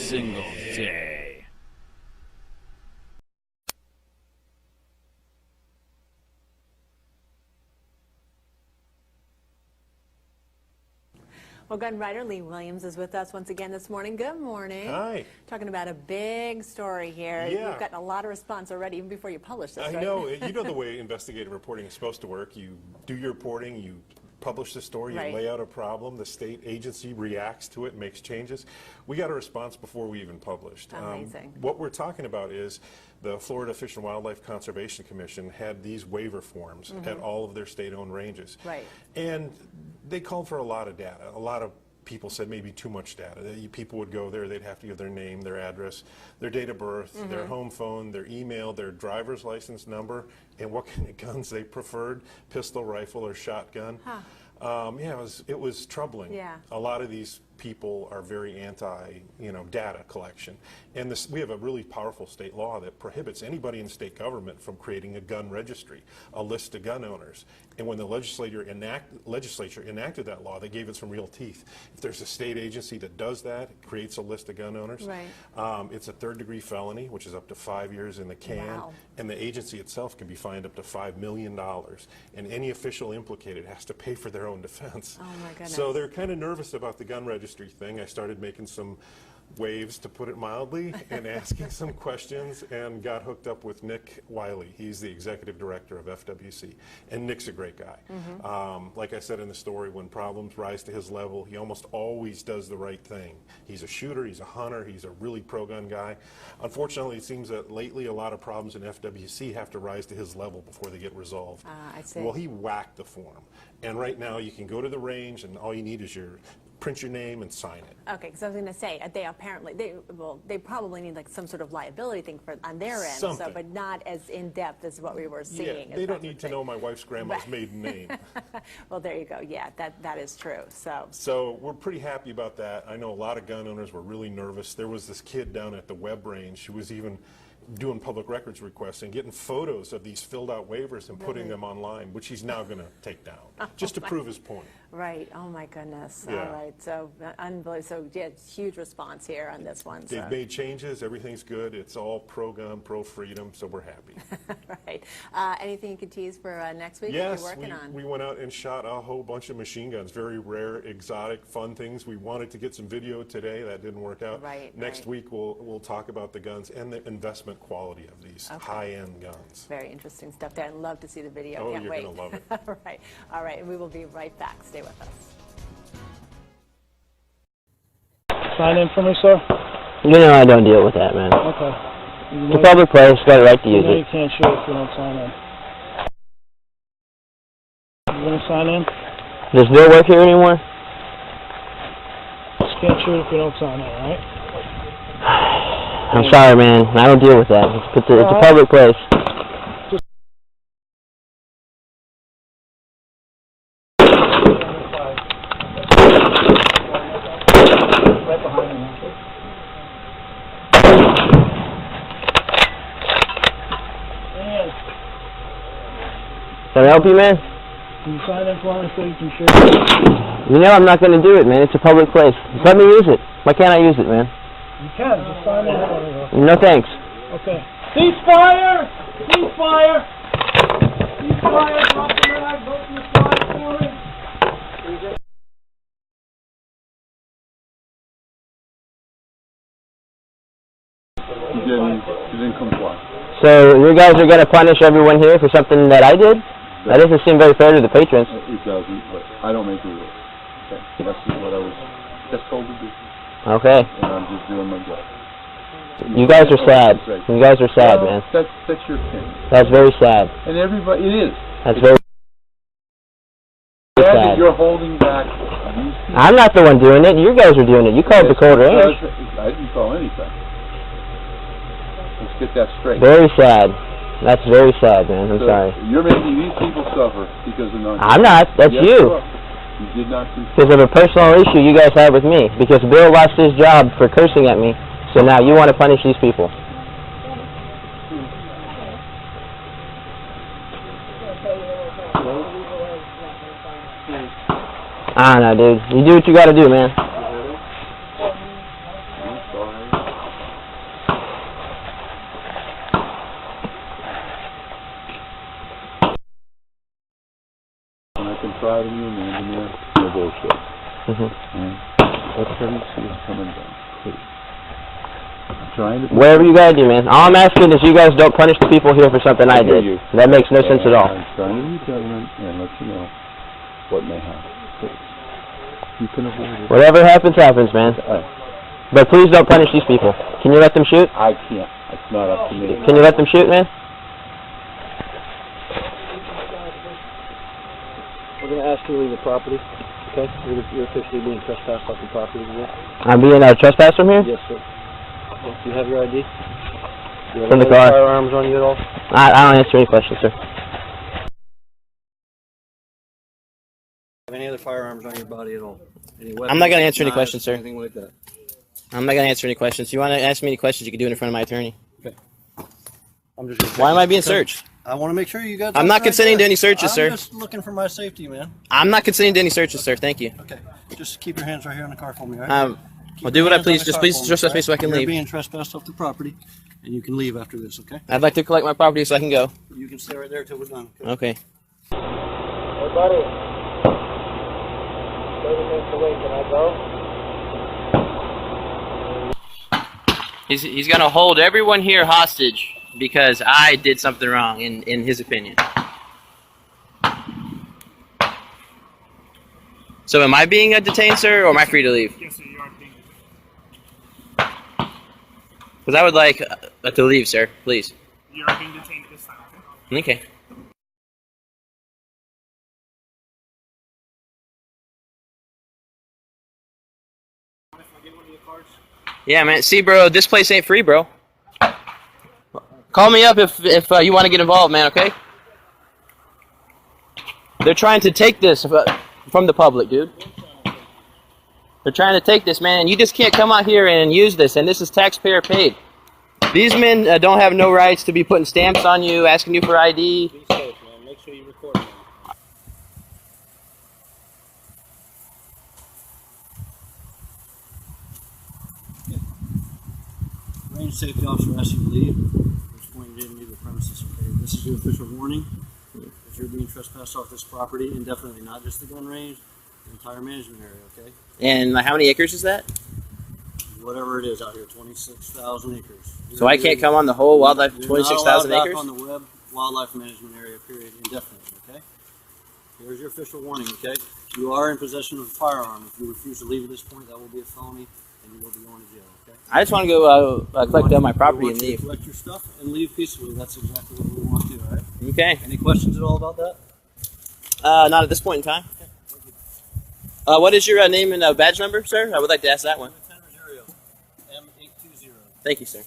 single day. Well, gun writer Lee Williams is with us once again this morning. Good morning. Hi. Talking about a big story here. Yeah. You've gotten a lot of response already, even before you published this, I right? know. You know the way investigative reporting is supposed to work. You do your reporting, you publish the story, you Right. lay out a problem, the state agency reacts to it, makes changes. We got a response before we even published. Amazing. What we're talking about is the Florida Fish and Wildlife Conservation Commission had these waiver forms at all of their state-owned ranges. Right. And they called for a lot of data. A lot of people said maybe too much data. People would go there, they'd have to give their name, their address, their date of birth, their home phone, their email, their driver's license number, and what kind of guns they preferred, pistol, rifle, or shotgun. Huh. Yeah, it was troubling. Yeah. A lot of these people are very anti, data collection. And we have a really powerful state law that prohibits anybody in state government from creating a gun registry, a list of gun owners. And when the legislature enacted that law, they gave it some real teeth. If there's a state agency that does that, creates a list of gun owners, Right. It's a third-degree felony, which is up to 5 years in the can. Wow. And the agency itself can be fined up to $5 million. And any official implicated has to pay for their own defense. Oh, my goodness. So they're kind of nervous about the gun registry thing. I started making some waves, to put it mildly, and asking some questions, and got hooked up with Nick Wiley. He's the executive director of FWC, and Nick's a great guy. Like I said in the story, when problems rise to his level, he almost always does the right thing. He's a shooter, he's a hunter, he's a really pro-gun guy. Unfortunately, it seems that lately a lot of problems in FWC have to rise to his level before they get resolved. I see. Well, he whacked the form, and right now you can go to the range, and all you need is print your name and sign it. Okay, because I was going to say, they probably need like some sort of liability thing on their end, Something. but not as in-depth as what we were seeing. Yeah, they don't need to know my wife's grandma's maiden name. Well, there you go. Yeah, that is true. So we're pretty happy about that. I know a lot of gun owners were really nervous. There was this kid down at the web range who was even doing public records requests and getting photos of these filled out waivers and putting them online, which he's now going to take down, just to prove his point. Right. Oh my goodness. Yeah. All right. So unbelievable. So yeah, huge response here on this one. They've made changes. Everything's good. It's all pro-gun, pro-freedom, so we're happy. Right. Anything you could tease for next week? Yes, that you're working on? we went out and shot a whole bunch of machine guns, very rare, exotic, fun things. We wanted to get some video today. That didn't work out. Right. Next week we'll talk about the guns and the investment quality of these high-end guns. Very interesting stuff there. I'd love to see the video. Oh, Can't you're wait. going to love it. All right. All right. And we will be right back. Stay with us. Sign in for me, sir? No, I don't deal with that, man. Okay. It's a public place, got a right to use You it. can't shoot if you don't sign in. You gonna sign in? Does Bill work here anymore? Just can't shoot if you don't sign in, right? I'm sorry, man. I don't deal with that. It's a public place. Right behind me. Can I help you, man? Can you sign in for me so you can shoot? You know I'm not going to do it, man. It's a public place. Just let me use it. Why can't I use it, man? You can. Just sign in. No thanks. Okay. Ceasefire! Ceasefire! Ceasefire! Drop the mag. Go to the side for me. You didn't comply. So you guys are going to punish everyone here for something that I did? That doesn't seem very fair to the patrons. It doesn't, but I don't make the rules. Okay, that's what I was just told to do. Okay. And I'm just doing my job. You guys are sad. You guys are sad, man. That's your opinion. That's very sad. And everybody, it is. That's very Sad sad. that you're holding back these people. I'm not the one doing it. You guys are doing it. You called the cold range. I didn't call anything. Let's get that straight. Very sad. That's very sad, man. I'm sorry. You're making these people suffer because of non. I'm not. That's yes, you. are. You did not comply. Because of a personal issue you guys have with me. Because Bill lost his job for cursing at me. So now you want to punish these people. I don't know, dude. You do what you got to do, man. I'm sorry. bullshit. FWC is coming down. Please. I'm trying to... Whatever you gotta do, man. All I'm asking is you guys don't punish the people here for something I did. You. That makes no sense at all. I'm trying to be government and let you know what may happen. Please. You can avoid it. Whatever happens, happens, man. But please don't punish these people. Can you let them shoot? I can't. It's not up to me. Can you let them shoot, man? We're going to ask you to leave the property, okay? You're officially being trespassed off the property today. I'm being trespassed from here? Yes, sir. Do you have your ID? Do you have From the any car. firearms on you at all? I don't answer any questions, sir. Have any other firearms on your body at all? Any weapons, I'm not going to answer any knives, questions, sir. Anything like that? I'm not going to answer any questions. If you want to ask me any questions, you can do it in front of my attorney. Okay. I'm just Why am I being searched? I want to make sure you got... I'm not consenting to any searches, sir. I'm just looking for my safety, man. I'm not consenting to any searches, sir. Thank you. Okay. Just keep your hands right here in the car for me, all right? I'll do what I please. Just please trespass me so I can You're leave. being trespassed off the property, and you can leave after this, okay? I'd like to collect my property so I can go. You can stay right there till we're done. Okay. Hey, buddy. 30 minutes away. Can I go? He's going to hold everyone here hostage because I did something wrong, in his opinion. So am I being detained, sir, or am I free to leave? Yes, sir, you are being detained. Because I would like to leave, sir, please. You are being detained at this time, okay? Okay. If I get one of your cards? Yeah, man. See, bro, this place ain't free, bro. Call me up if you want to get involved, man, okay? They're trying to take this from the public, dude. They're trying to take this, man, and you just can't come out here and use this, and this is taxpayer paid. These men don't have no rights to be putting stamps on you, asking you for ID. Be safe, man. Make sure you record them. Range safety officer asks you to leave. At this point, you didn't leave the premises, okay? This is your official warning. If you're being trespassed off this property, indefinitely, not just the gun range, the entire management area, okay? And how many acres is that? Whatever it is out here, 26,000 acres. So I can't come on the whole wildlife, You're 26,000 not allowed acres? back on the web wildlife management area, period, indefinitely, okay? Here's your official warning, okay? You are in possession of a firearm. If you refuse to leave at this point, that will be a felony, and you will be going to jail, okay? I just want to go collect my property and leave. Collect your stuff and leave peacefully. That's exactly what we want to do, all right? Okay. Any questions at all about that? Not at this point in time. What is your name and badge number, sir? I would like to ask that one. Lieutenant Rosario, M820. Thank you, sir.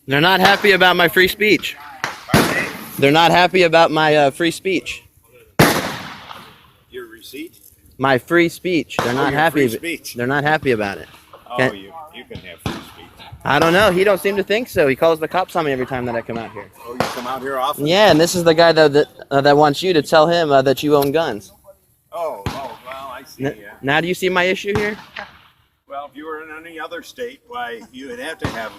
They're not happy about my free speech. They're not happy about my free speech. Your receipt? My free speech. They're not your happy. free speech. They're not happy about it. Oh, you can have free speech. I don't know. He don't seem to think so. He calls the cops on me every time that I come out here. Oh, you come out here often? Yeah, and this is the guy that wants you to tell him that you own guns. Oh, well, I see, yeah. Now do you see my issue here? Well, if you were in any other state, why, you would have to have...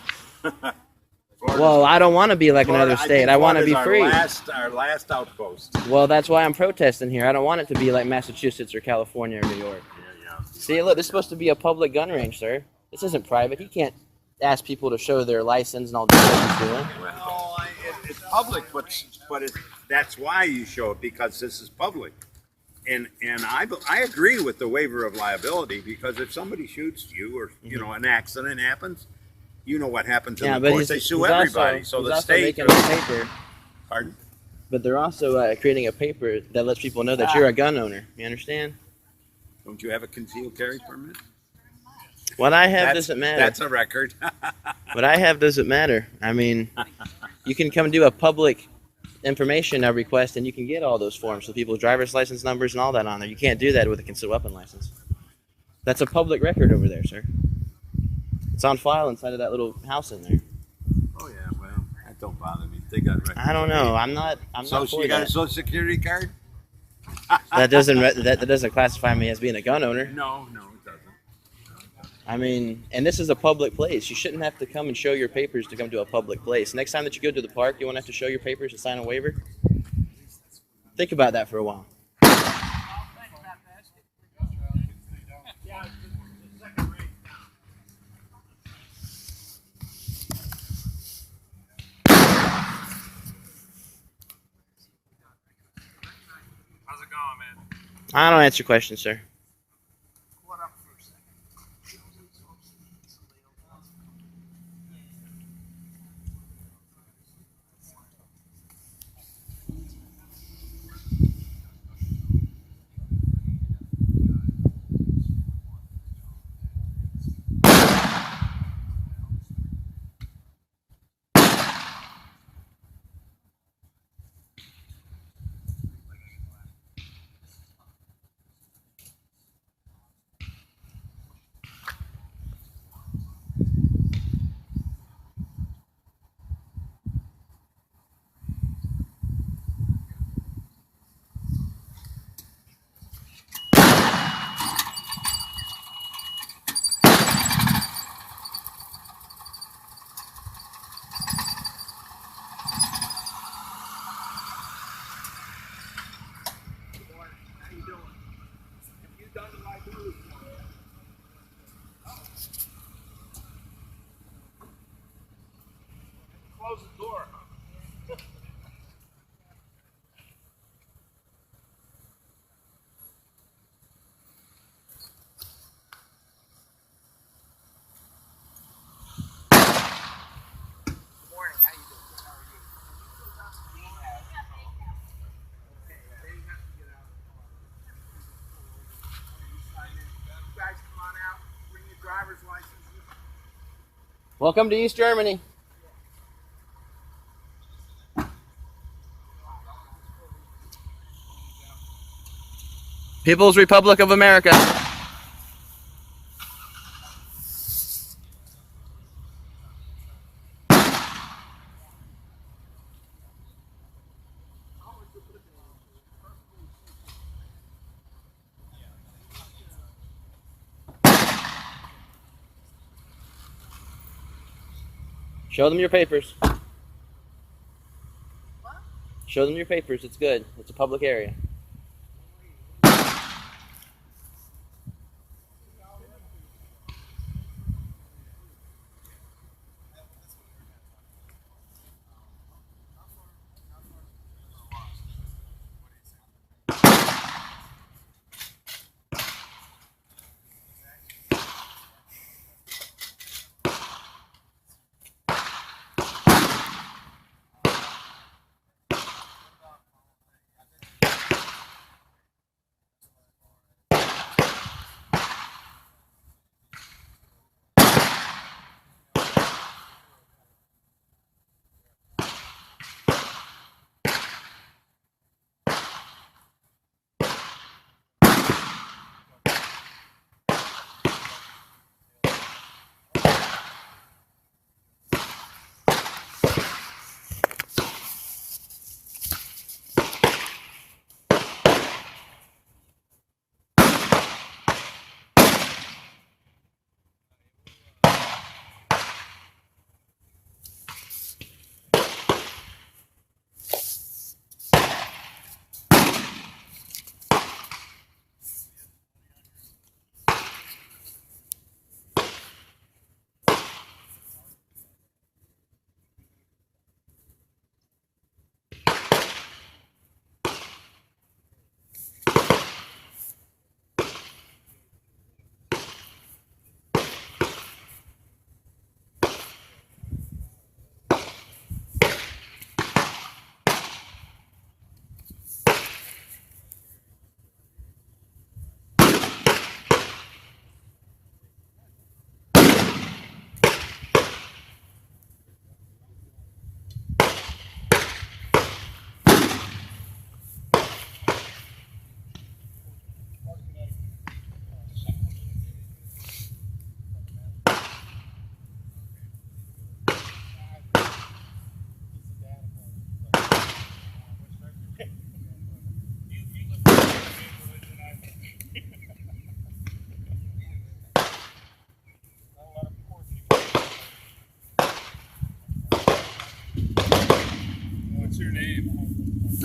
Well, I don't want to be like another state. I want to be free. Our last outpost. Well, that's why I'm protesting here. I don't want it to be like Massachusetts or California or New York. Yeah. See, look, this is supposed to be a public gun range, sir. This isn't private. You can't ask people to show their license and all that stuff he's doing. Well, it's public, but that's why you show it, because this is public. And I agree with the waiver of liability, because if somebody shoots you or, you know, an accident happens, you know what happens in the courts. They sue everybody. So the state... making a paper. Pardon? But they're also creating a paper that lets people know that you're a gun owner. You understand? Don't you have a concealed carry permit? What I have doesn't matter. That's a record. What I have doesn't matter. I mean, you can come do a public information request and you can get all those forms with people's driver's license numbers and all that on there. You can't do that with a concealed weapon license. That's a public record over there, sir. It's on file inside of that little house in there. Oh yeah, well, that don't bother me. They got records. I don't know. I'm not So for you got a that. social security card? That doesn't classify me as being a gun owner. No, it doesn't. I mean, and this is a public place. You shouldn't have to come and show your papers to come to a public place. Next time that you go to the park, you won't have to show your papers and sign a waiver. Think about that for a while. How's it going, man? I don't answer questions, sir. What up for a second? Close the door. Good morning. How you doing? How are you? Okay, they have to get out. You guys come on out. Bring your driver's licenses. Welcome to East Germany. People's Republic of America. Show them your papers. Show them your papers. It's good. It's a public area.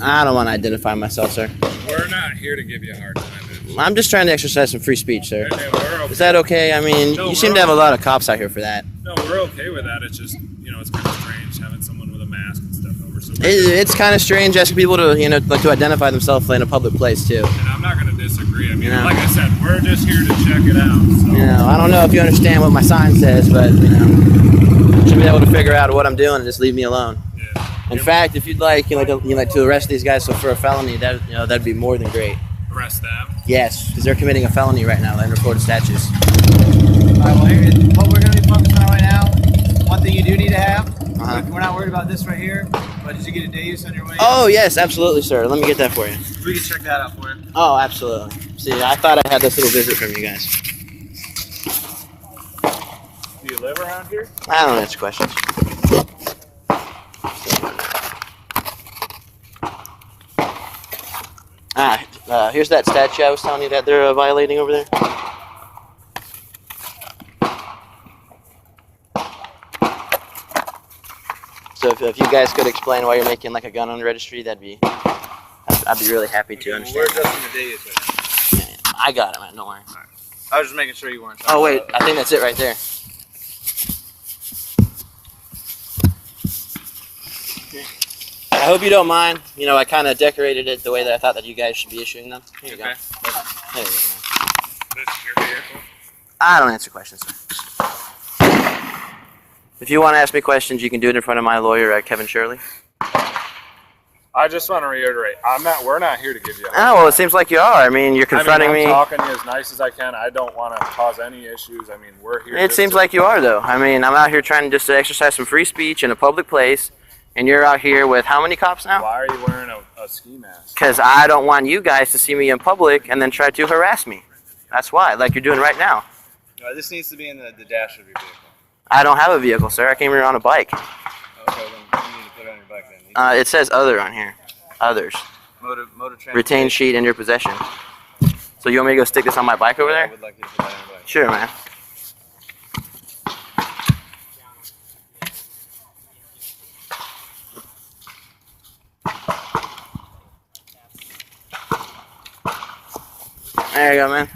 I don't want to identify myself, sir. We're not here to give you a hard time. I'm just trying to exercise some free speech, sir. And we're okay. Is that okay? I mean, No, you seem we're to have a okay. lot of cops out here for that. No, we're okay with that. It's just, you know, it's kind of strange having someone with a mask and stuff over. So It's kind of strange asking people to, you know, like to identify themselves in a public place too. and I'm not going to disagree. I mean, Yeah. like I said, we're just here to check it out. So. You know, I don't know if you understand what my sign says, but you know, you should be able to figure out what I'm doing and just leave me alone. Yeah. In fact, if you'd like, to arrest these guys for a felony, that'd be more than great. Arrest them. Yes, because they're committing a felony right now under Florida statutes. All right, well, here, what we're going to be focused on right now, one thing you do need to have, we're not worried about this right here, but did you get a day use on your way? Oh, yes, absolutely, sir. Let me get that for you. We can check that out for you. Oh, absolutely. See, I thought I had this little visit from you guys. Do you live around here? I don't answer questions. Here's that statue I was telling you that they're violating over there. So if you guys could explain why you're making like a gun on the registry, I'd be really happy to understand. We're adjusting the day use right now. Yeah, I got it, man. Don't worry. Right. I was just making sure you weren't. Oh wait, I think that's it right there. I hope you don't mind. You know, I kind of decorated it the way that I thought that you guys should be issuing them. Here you go. Okay. There you go. This is your vehicle? I don't answer questions, sir. If you want to ask me questions, you can do it in front of my lawyer, Kevin Shirley. I just want to reiterate, we're not here to give you a hard Oh, well, it seems like you are. I mean, you're confronting I'm me. talking to you as nice as I can. I don't want to cause any issues. I mean, we're here. It seems like you are, though. I mean, I'm out here trying just to exercise some free speech in a public place, and you're out here with how many cops now? Why are you wearing a ski mask? Because I don't want you guys to see me in public and then try to harass me. That's why, like you're doing right now. This needs to be in the dash of your vehicle. I don't have a vehicle, sir. I came here on a bike. Okay, then you need to put it on your bike then. It says other on here. Others. Motor transportation. Retain sheet in your possession. So you want me to go stick this on my bike over I there? would like you to put that on your bike. Sure, man. There you go, man.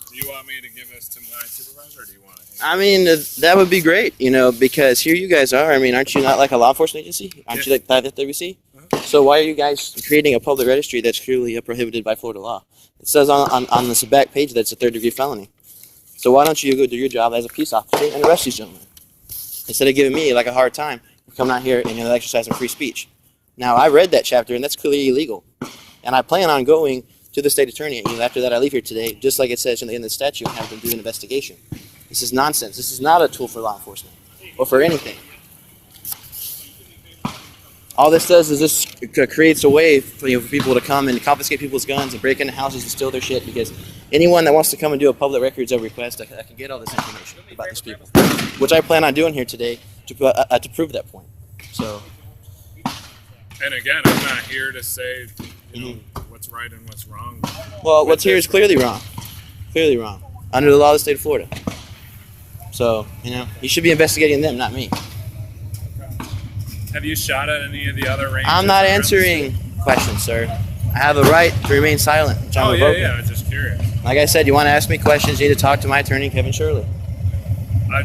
Do you want me to give this to my supervisor, or do you want to? I mean, that would be great, you know, because here you guys are. I mean, aren't you not like a law enforcement agency? Aren't you like the FWC? So why are you guys creating a public registry that's clearly prohibited by Florida law? It says on this back page that it's a third-degree felony. So why don't you go do your job as a peace officer and arrest these gentlemen? Instead of giving me like a hard time for coming out here and exercising free speech. Now, I read that chapter, and that's clearly illegal. And I plan on going to the state attorney after that I leave here today, just like it says in the statute, and have them do an investigation. This is nonsense. This is not a tool for law enforcement or for anything. All this does is this creates a way for people to come and confiscate people's guns and break into houses and steal their shit, because anyone that wants to come and do a public records of request, I can get all this information about these people, which I plan on doing here today to prove that point. So. And again, I'm not here to say, you know, what's right and what's wrong. Well, what's here is clearly wrong. Clearly wrong. Under the law of the state of Florida. So, you should be investigating them, not me. Have you shot at any of the other ranges? I'm not answering questions, sir. I have a right to remain silent, which I'm revoking. Yeah, I'm just curious. Like I said, you want to ask me questions, you need to talk to my attorney, Kevin Shirley.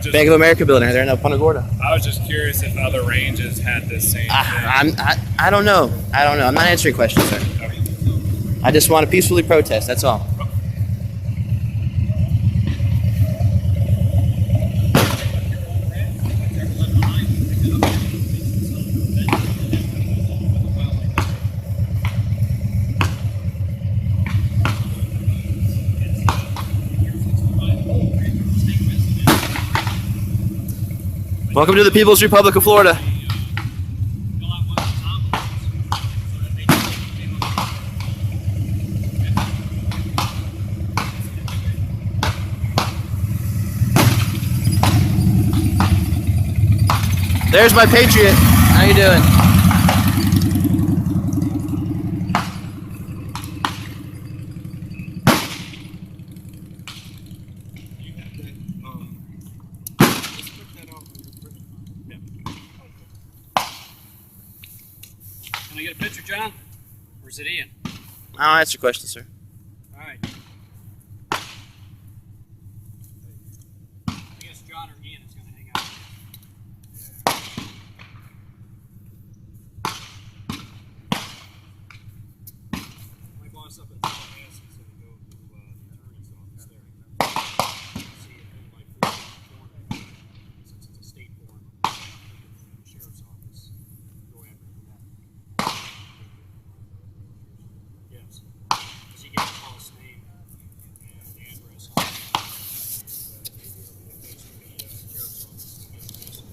Just, Bank of America building, they're in Punta Gorda. I was just curious if other ranges had this same thing. I don't know. I'm not answering questions, sir. Okay. I just want to peacefully protest, that's all. Welcome to the People's Republic of Florida. There's my Patriot. How you doing? Can I get a picture, John? Or is it Ian? I'll answer your question, sir. All right. I guess John or Ian is going to hang out. My boss up at Tallahassee is going to go to the attorney's office there. See if anybody fills out the form, since it's a state form. The sheriff's office go after that. Yes. Does he get a false name and address on it? Maybe it'll be the case for the sheriff's office to get a message.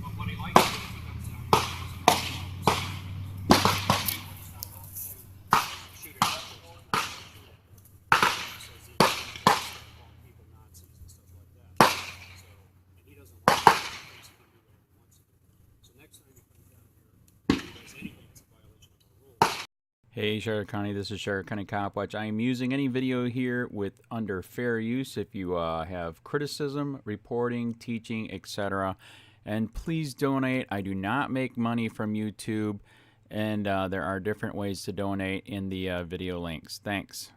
But what he likes to do is he comes down here and shoot it up. Says he calling people Nazis and stuff like that. So, and he doesn't like it. He thinks he can do whatever he wants to do. So next time he comes down here, if he does anything that's a violation of the rules. Hey Sheriff County, this is Sheriff County Cop Watch. I am using any video here with under fair use if you have criticism, reporting, teaching, etc. And please donate. I do not make money from YouTube, and there are different ways to donate in the video links. Thanks.